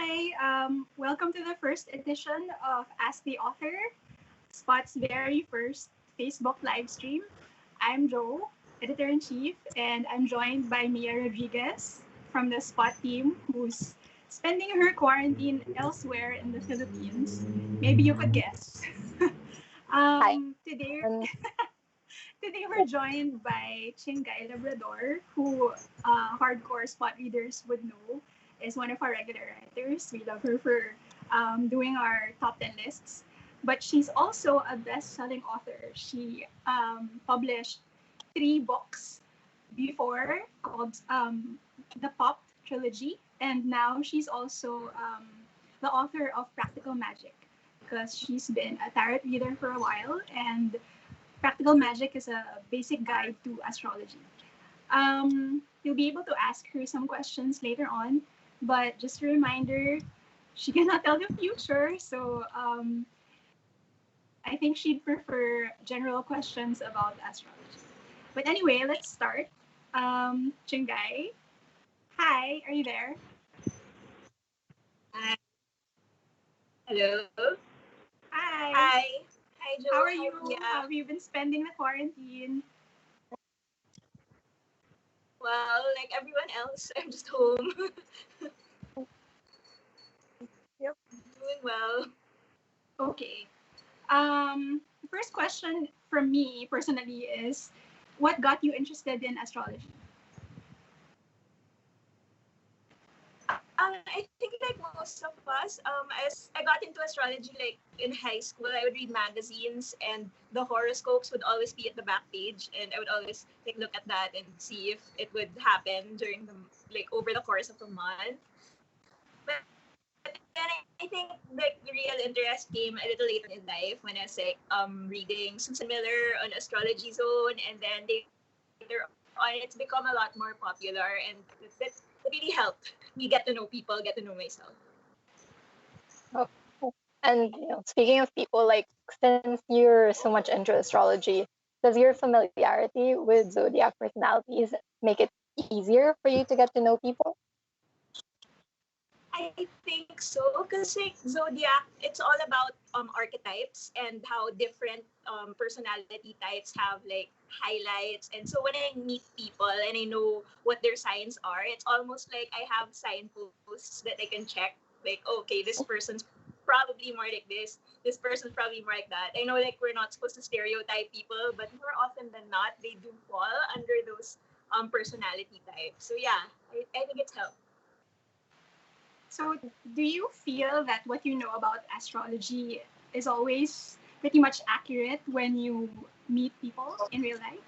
Hi, welcome to the first edition of Ask the Author, Spot's very first Facebook live stream. I'm Joe, editor in chief, and I'm joined by Mia Rodriguez from the Spot team, who's spending her quarantine elsewhere in the Philippines. Maybe you could guess. Hi. Today, Um, today we're joined by Chinggay Labrador, who hardcore spot readers would know is one of our regular writers. We love her for doing our top 10 lists. But she's also a best-selling author. She published three books before called the Pop Trilogy, and now she's also the author of Practical Magic because she's been a tarot reader for a while, and Practical Magic is a basic guide to astrology. You'll be able to ask her some questions later on, but just a reminder, she cannot tell the future, so I think she'd prefer general questions about astrology. But anyway, let's start. Chinggay, hi, are you there? Hi. Hello. Hi. Hi. Hi, Joe. How are you? Yeah. How have you been spending the quarantine? Well, like everyone else, I'm just home. Yep. Doing well. Okay. The first question from me personally is, what got you interested in astrology? I think like most of us, as I got into astrology like in high school, I would read magazines and the horoscopes would always be at the back page, and I would always like look at that and see if it would happen during the like over the course of a month. But then I think like the real interest came a little later in life when I was like reading Susan Miller on Astrology Zone, and then later on it's become a lot more popular, and that really helped me get to know people, get to know myself. oh, and speaking of people, like since you're so much into astrology, does your familiarity with zodiac personalities make it easier for you to get to know people? I think so because like zodiac, it's all about archetypes and how different personality types have like highlights. And so when I meet people and I know what their signs are, it's almost like I have signposts that I can check. Like, okay, this person's probably more like this person's probably more like that. I know like we're not supposed to stereotype people, but more often than not, they do fall under those personality types. So yeah, I think it's helped. So, do you feel that what you know about astrology is always pretty much accurate when you meet people in real life?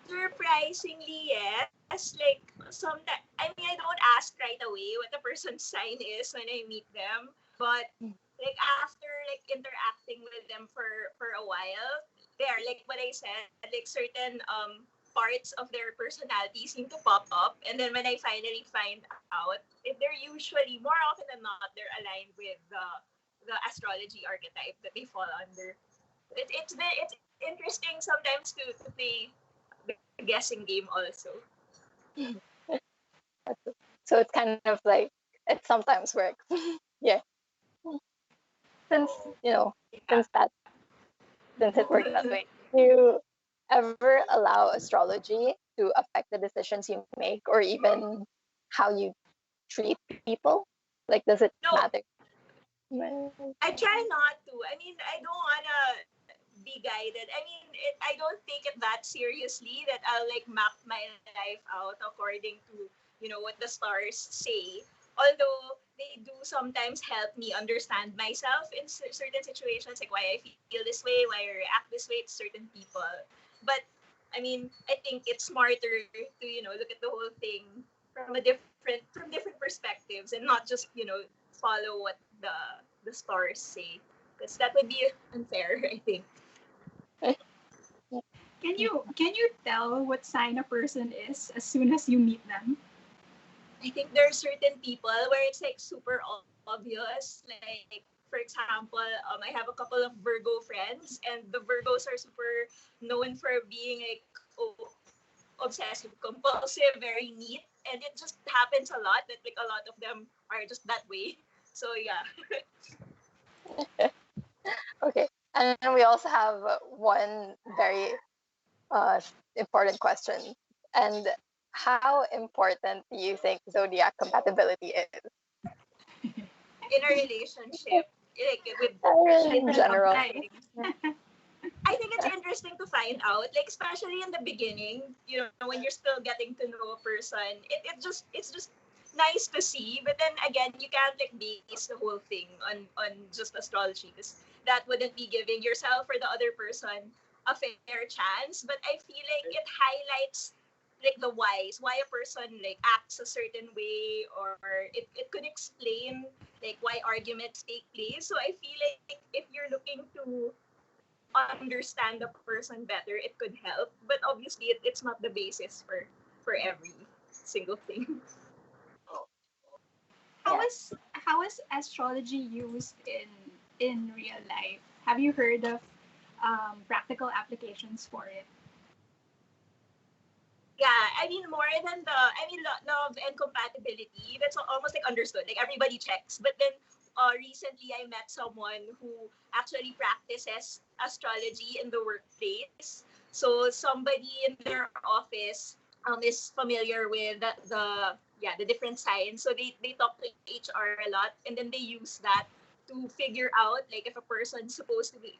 Surprisingly, yes. Like sometimes, I mean, I don't ask right away what the person's sign is when I meet them, but like after like interacting with them for a while, there, like what I said, like certain parts of their personality seem to pop up, and then when I finally find out if they're usually more often than not they're aligned with the astrology archetype that they fall under. It's interesting sometimes to play the guessing game also. So it's kind of like it sometimes works. Yeah. Since since that since it works that way, do you ever allow astrology to affect the decisions you make or even how you treat people? Like, does it No, matter? I try not to. I mean, I don't wanna be guided. I mean, I don't take it that seriously that I'll like map my life out according to what the stars say. Although they do sometimes help me understand myself in certain situations, like why I feel this way, why I react this way to certain people. But I mean, I think it's smarter to look at the whole thing from different perspectives and not just follow what the stars say, because that would be unfair. I think. Can you tell what sign a person is as soon as you meet them? I think there are certain people where it's like super obvious. Like for example, I have a couple of Virgo friends, and the Virgos are super known for being like obsessive compulsive, very neat, and it just happens a lot that like a lot of them are just that way. So yeah. Okay. And we also have one very important question. And how important do you think zodiac compatibility is? In a relationship, like with In different general. things. I think it's interesting to find out, like especially in the beginning, you know, when you're still getting to know a person, it's just nice to see. But then again, you can't like base the whole thing on just astrology, because that wouldn't be giving yourself or the other person a fair chance. But I feel like it highlights like the why a person like acts a certain way, or it could explain like why arguments take place. So I feel like if you're looking to understand the person better, it could help. But obviously, it's not the basis for every single thing. How Yeah. is how is astrology used in real life? Have you heard of practical applications for it? Yeah, I mean more than love and compatibility. That's almost like understood. Like everybody checks. But then recently I met someone who actually practices astrology in the workplace. So somebody in their office is familiar with the different signs. So they talk to HR a lot, and then they use that to figure out like if a person's supposed to be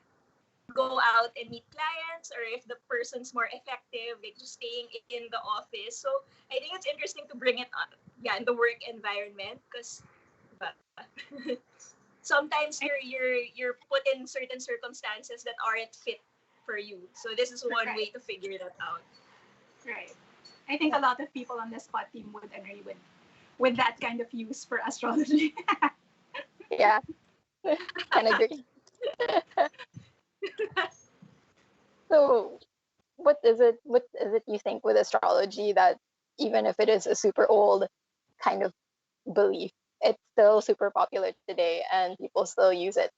go out and meet clients, or if the person's more effective like just staying in the office. So I think it's interesting to bring it up, yeah, in the work environment, because sometimes you're put in certain circumstances that aren't fit for you. So this is one way Right, to figure that out. right. I think a lot of people on the Spot team would agree with that kind of use for astrology. Yeah. Can agree. So what is it you think with astrology that even if it is a super old kind of belief, it's still super popular today and people still use it?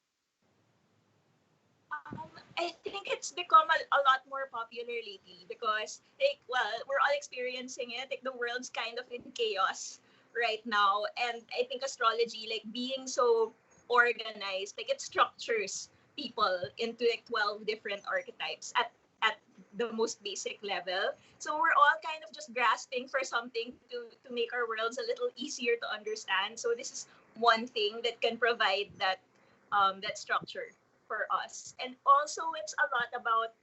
I think it's become a lot more popular lately because, like, well, we're all experiencing it. Like, the world's kind of in chaos right now. And I think astrology, like, being so organized, like, it structures people into, like, 12 different archetypes at the most basic level. So we're all kind of just grasping for something to make our worlds a little easier to understand. So this is one thing that can provide that structure for us. And also, it's a lot about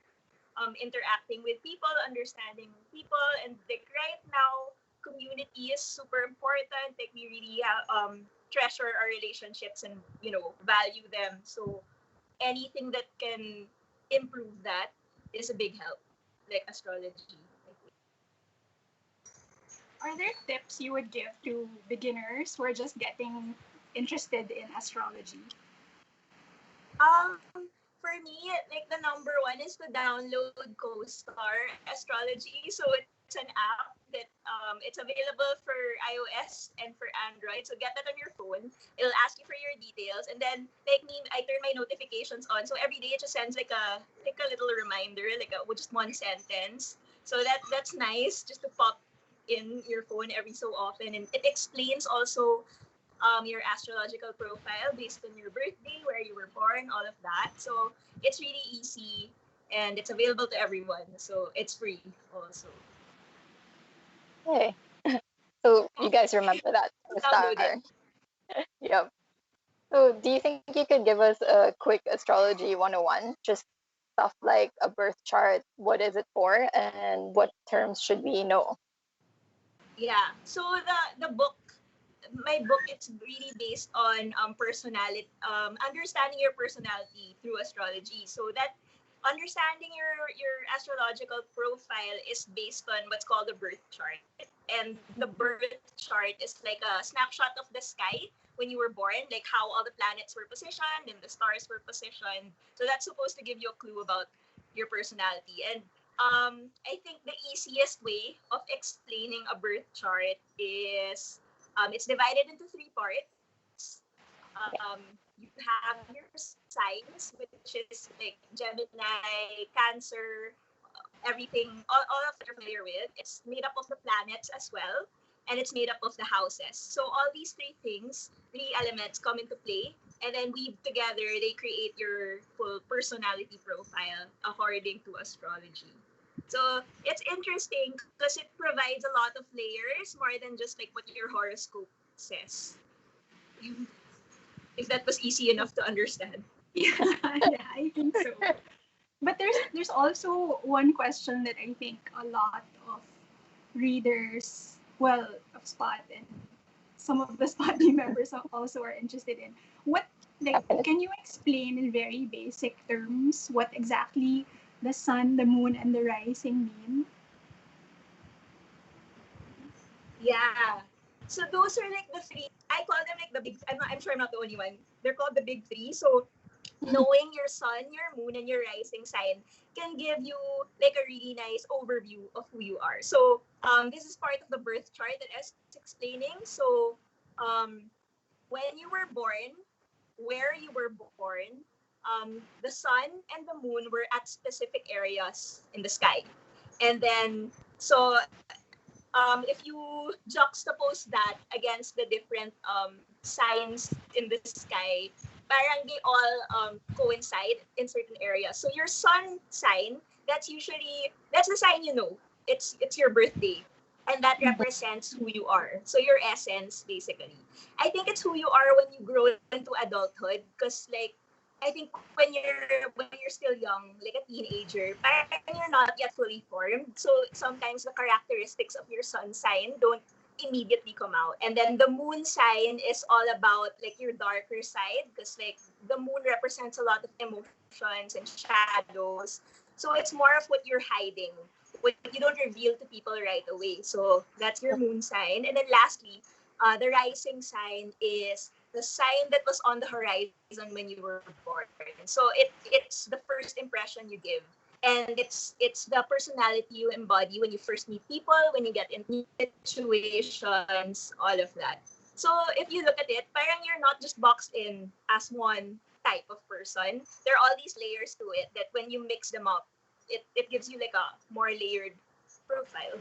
interacting with people, understanding people, and like right now, community is super important. Like we really treasure our relationships and value them. So anything that can improve that is a big help, like astrology. Are there tips you would give to beginners who are just getting interested in astrology? For me, like the number one is to download CoStar Astrology. So it's an app that it's available for iOS and for Android. So get that on your phone. It'll ask you for your details, and then like me, I turn my notifications on. So every day it just sends like a little reminder, like with just one sentence. So that's nice just to pop in your phone every so often, and it explains also your astrological profile based on your birthday, where you were born, all of that. So it's really easy and it's available to everyone. So it's free also. Hey. So you guys remember that Download star. it. Yep. So do you think you could give us a quick astrology 101? Just stuff like a birth chart, what is it for, and what terms should we know? Yeah. So my book, it's really based on personality, understanding your personality through astrology. So that understanding your astrological profile is based on what's called the birth chart, and the birth chart is like a snapshot of the sky when you were born, like how all the planets were positioned and the stars were positioned. So that's supposed to give you a clue about your personality. And I think the easiest way of explaining a birth chart is it's divided into three parts. You have your signs, which is like Gemini, Cancer, everything, all of that you're familiar with. It's made up of the planets as well. and it's made up of the houses. So all these three elements come into play, and then weave together, they create your full personality profile according to astrology. So it's interesting because it provides a lot of layers more than just like what your horoscope says. If that was easy enough to understand. Yeah, yeah, I think so. But there's also one question that I think a lot of readers, well, of Spot and some of the Spot team members also are interested in. What, like, can you explain in very basic terms what exactly the sun, the moon, and the rising mean? Yeah. So those are like the three. I call them like the big. I'm sure I'm not the only one. They're called the big three. So knowing your sun, your moon, and your rising sign can give you like a really nice overview of who you are. So this is part of the birth chart that I was explaining. So um, when you were born, where you were born, the sun and the moon were at specific areas in the sky. And then, so if you juxtapose that against the different signs in the sky, parang they all coincide in certain areas. So your sun sign, that's the sign you know. It's your birthday, and that represents who you are. So your essence, basically. I think it's who you are when you grow into adulthood, because like I think when you're still young, like a teenager, parang you're not yet fully formed. So sometimes the characteristics of your sun sign don't immediately come out. And then the moon sign is all about like your darker side, because like the moon represents a lot of emotions and shadows. So it's more of what you're hiding, what you don't reveal to people right away. So that's your moon sign. And then lastly, the rising sign is the sign that was on the horizon when you were born. So it's the first impression you give. And it's the personality you embody when you first meet people, when you get into situations, all of that. So if you look at it, parang you're not just boxed in as one type of person. There are all these layers to it that when you mix them up, it gives you like a more layered profile.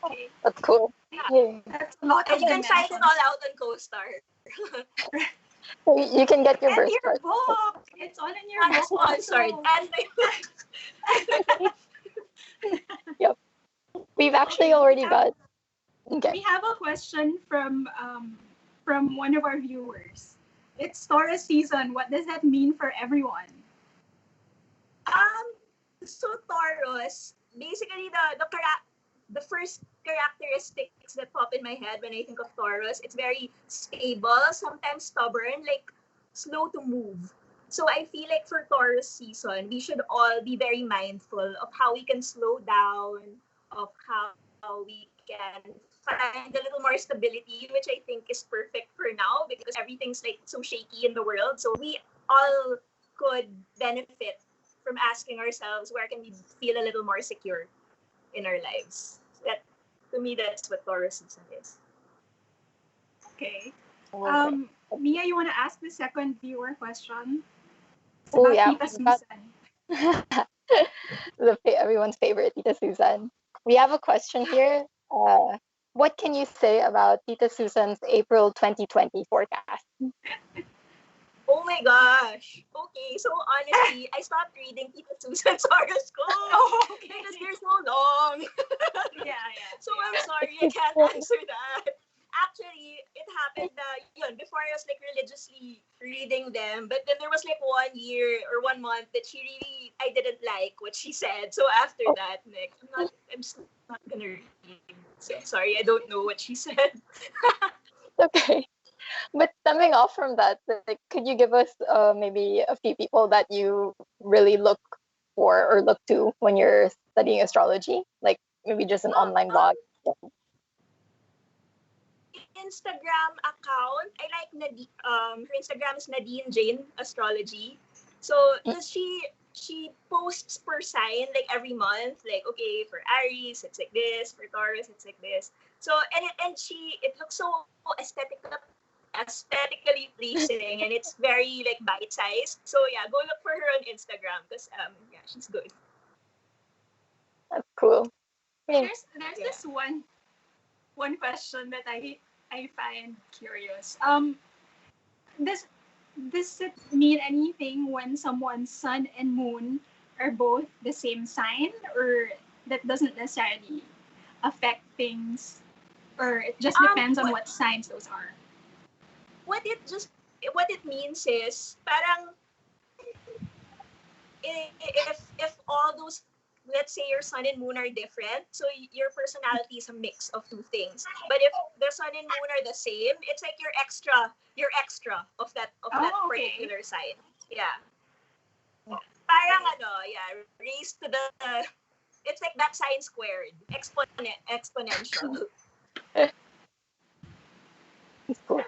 Okay, That's cool. Yeah. Yeah. that's a lot And of you can find it dimensions. all out on CoStar. So you can get your And birth your chart. book, it's all in your Not book sponsored. also. And Yep. We've actually Okay, already got. Okay. we have a question from one of our viewers. It's Taurus season. What does that mean for everyone? um, so Taurus, basically the first characteristics that pop in my head when I think of Taurus, it's very stable, sometimes stubborn, like slow to move. So I feel like for Taurus season, we should all be very mindful of how we can slow down, of how we can find a little more stability, which I think is perfect for now because everything's like so shaky in the world. So we all could benefit from asking ourselves where can we feel a little more secure in our lives. That to me, that's what Taurus season is. Okay. Okay. Mia, you want to ask the second viewer question? It's Oh about yeah, Tita we've got Susan. everyone's favorite, Tita Susan. We have a question here. What can you say about Tita Susan's April 2020 forecast? Oh my gosh. Okay, so honestly, I stopped reading Tita Susan's horoscope Oh, okay. because they're so long. Yeah, yeah. So I'm sorry, I can't answer that. Actually, it happened before I was like religiously reading them, but then there was like 1 year or 1 month that I didn't like what she said. So after that, like I'm just not gonna read. So sorry, I don't know what she said. Okay. But stemming off from that, like, could you give us maybe a few people that you really look for or look to when you're studying astrology? Like maybe just an online blog. Instagram account. I like her Instagram is Nadine Jane Astrology. So because she posts per sign like every month, like okay for Aries it's like this, for Taurus it's like this. So it looks so aesthetically pleasing and it's very like bite sized. So yeah, go look for her on Instagram because yeah she's good. That's cool. Yeah. There's this one. one question that I find curious. Does does it mean anything when someone's sun and moon are both the same sign, or that doesn't necessarily affect things, or it just depends on what signs those are? What it just what it means is parang if all those, let's say your sun and moon are different, so your personality is a mix of two things. But if the sun and moon are the same, it's like you're extra of that particular sign. Yeah. Parang yeah, raised to the, it's like that sign squared, exponential. Cool.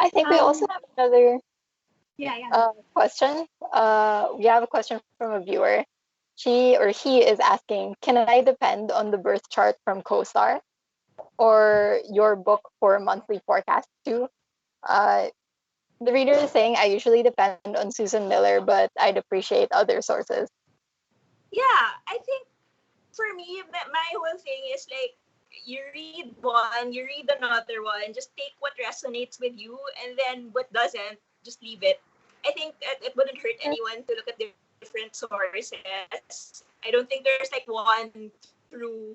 I think we also have another question. We have a question from a viewer. She or he is asking, can I depend on the birth chart from CoStar or your book for monthly forecast too? The reader is saying, I usually depend on Susan Miller, but I'd appreciate other sources. Yeah, I think for me, my whole thing is like, you read one, you read another one, just take what resonates with you, and then what doesn't, just leave it. I think it wouldn't hurt anyone to look at different sources. I don't think there's like one true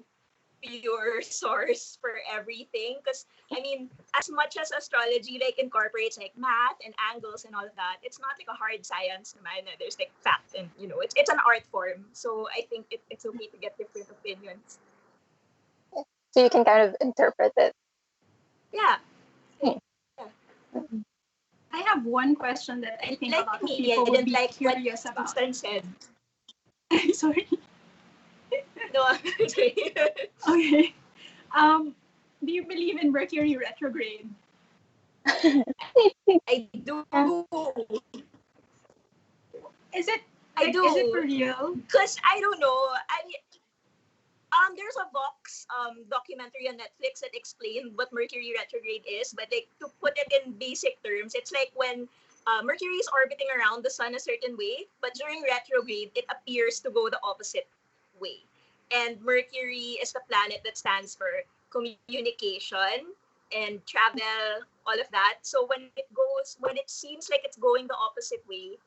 pure source for everything, because I mean, as much as astrology like incorporates like math and angles and all of that, it's not like a hard science naman. There's like fact, and it's an art form, so I think it's okay to get different opinions. So you can kind of interpret it. Yeah. I have one question that I think a lot of people would be curious about. Said. Sorry. No, sorry. Okay. Do you believe in Mercury retrograde? I do. Is it? I do. Is it for real? Because I don't know. I mean, there's a Vox documentary on Netflix that explained what Mercury retrograde is, but like to put it in basic terms, it's like when Mercury is orbiting around the sun a certain way, but during retrograde, it appears to go the opposite way. And Mercury is the planet that stands for communication and travel, all of that. So when it seems like it's going the opposite way,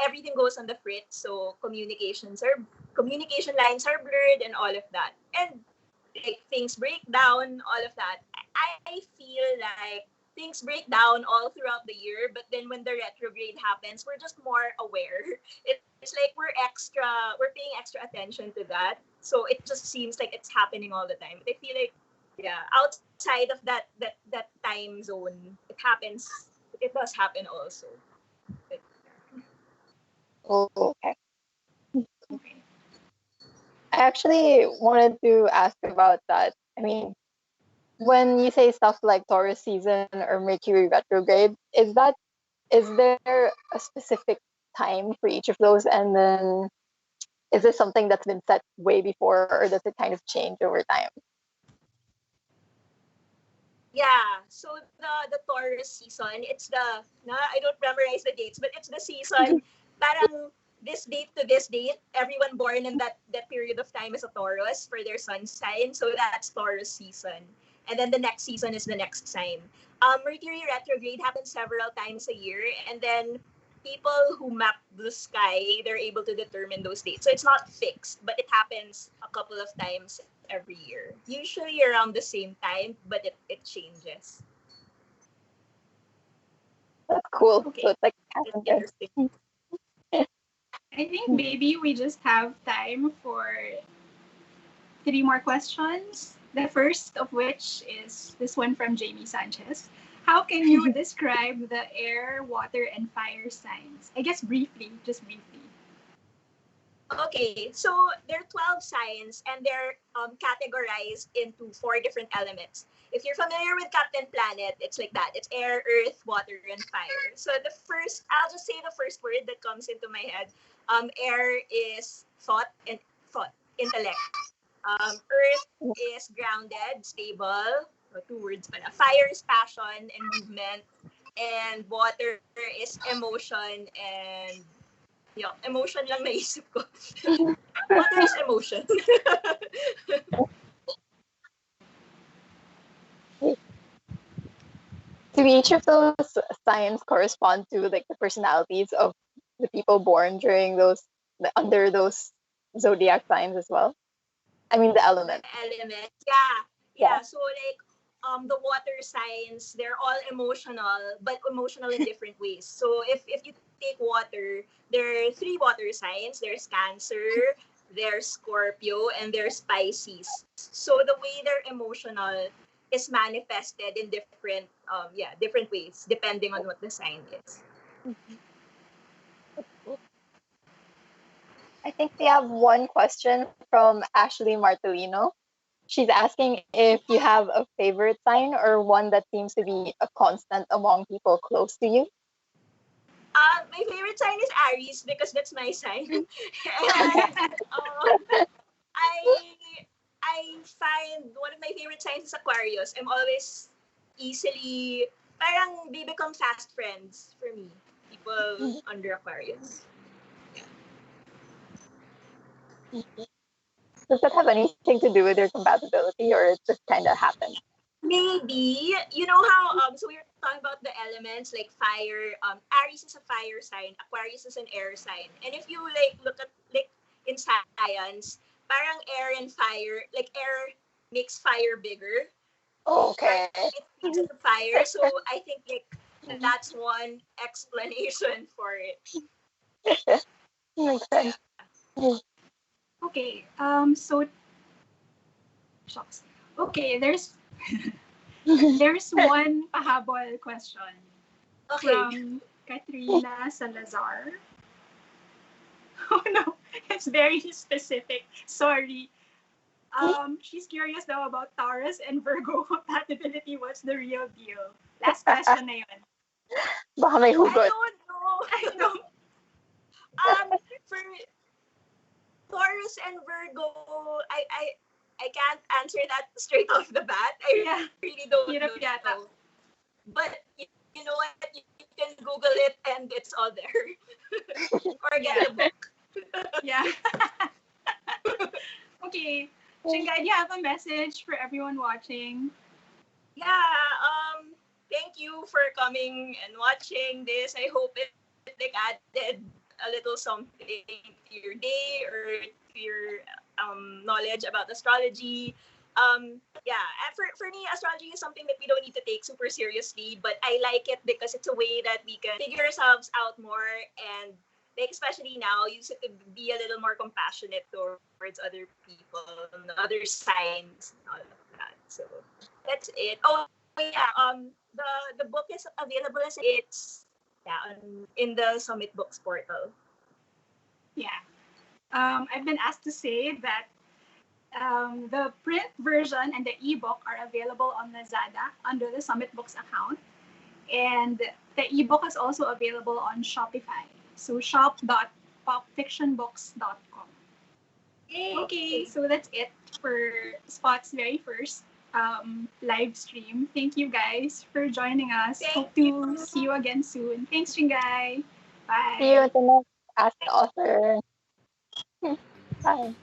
everything goes on the fritz. So communication lines are blurred and all of that. And like things break down, all of that. I feel like things break down all throughout the year, but then when the retrograde happens, we're just more aware. It's like we're paying extra attention to that. So it just seems like it's happening all the time. But I feel like, yeah, outside of that time zone, it does happen also. Oh, okay. I actually wanted to ask about that. I mean, when you say stuff like Taurus season or Mercury retrograde, is there a specific time for each of those? And then is this something that's been set way before, or does it kind of change over time? Yeah, so the Taurus season, I don't memorize the dates, but it's the season, parang this date to this date, everyone born in that period of time is a Taurus for their sun sign, so that's Taurus season. And then the next season is the next sign. Mercury retrograde happens several times a year, and then people who map the sky, they're able to determine those dates. So it's not fixed, but it happens a couple of times every year. Usually around the same time, but it changes. That's cool. Okay. So it's like interesting. I think maybe we just have time for 3 more questions. The first of which is this one from Jamie Sanchez. How can you describe the air, water, and fire signs? I guess briefly, just briefly. Okay, so there are 12 signs, and they're categorized into 4 different elements. If you're familiar with Captain Planet, it's like that. It's air, earth, water, and fire. So I'll just say the first word that comes into my head. Air is thought, intellect. Earth is grounded, stable. So 2 words pala. Fire is passion and movement. And water is emotion and emotion lang naisip ko. Water is emotion. Do each of those signs correspond to like the personalities of the people born during under those zodiac signs as well? I mean the The element. elements. Yeah. Yeah. Yeah. So like the water signs, they're all emotional, but emotional in different ways. So if you take water, there are three water signs. There's Cancer, there's Scorpio, and there's Pisces. So the way they're emotional is manifested in different ways depending on what the sign is. Mhm. I think we have one question from Ashley Martellino. She's asking if you have a favorite sign or one that seems to be a constant among people close to you. My favorite sign is Aries because that's my sign. And I I find one of my favorite signs is Aquarius. I'm always easily parang they become fast friends for me. People under Aquarius. Does that have anything to do with your compatibility or it just kind of happened? Maybe you know how so we were talking about the elements like fire. Aries is a fire sign. Aquarius is an air sign. And if you like look at like in science, parang air and fire, like air makes fire bigger. Okay. It feeds the fire. So I think like that's one explanation for it. Makes sense. Okay. So shucks. Okay. There's one pahabol question Okay. from Katrina Salazar. Oh no, it's very specific. Sorry. She's curious though about Taurus and Virgo compatibility. What's the real deal? Last question na yun. Baka may I hugot. don't know. I know. For Taurus and Virgo, I can't answer that straight off the bat. I Yeah. really don't Hirap know. yata. But you know what? You can Google it and it's all there. Or get Yeah. the book. Yeah. Okay. Chinggay, do you have a message for everyone watching? Yeah, thank you for coming and watching this. I hope it like added a little something to your day or to your knowledge about astrology. Yeah, and for me, astrology is something that we don't need to take super seriously, but I like it because it's a way that we can figure ourselves out more and like especially now, use it to be a little more compassionate towards other people, and other signs, and all of that. So that's it. Oh yeah, the book is available as it's in the Summit Books portal. Yeah. I've been asked to say that the print version and the ebook are available on Lazada under the Summit Books account. And the ebook is also available on Shopify. So shop.popfictionbooks.com. Yay. Okay, so that's it for Spot's very first live stream. Thank you guys for joining us. Thank Hope you. to see you again soon. Thanks, Chinggay. See you Bye. at the next Ask the Author. Bye.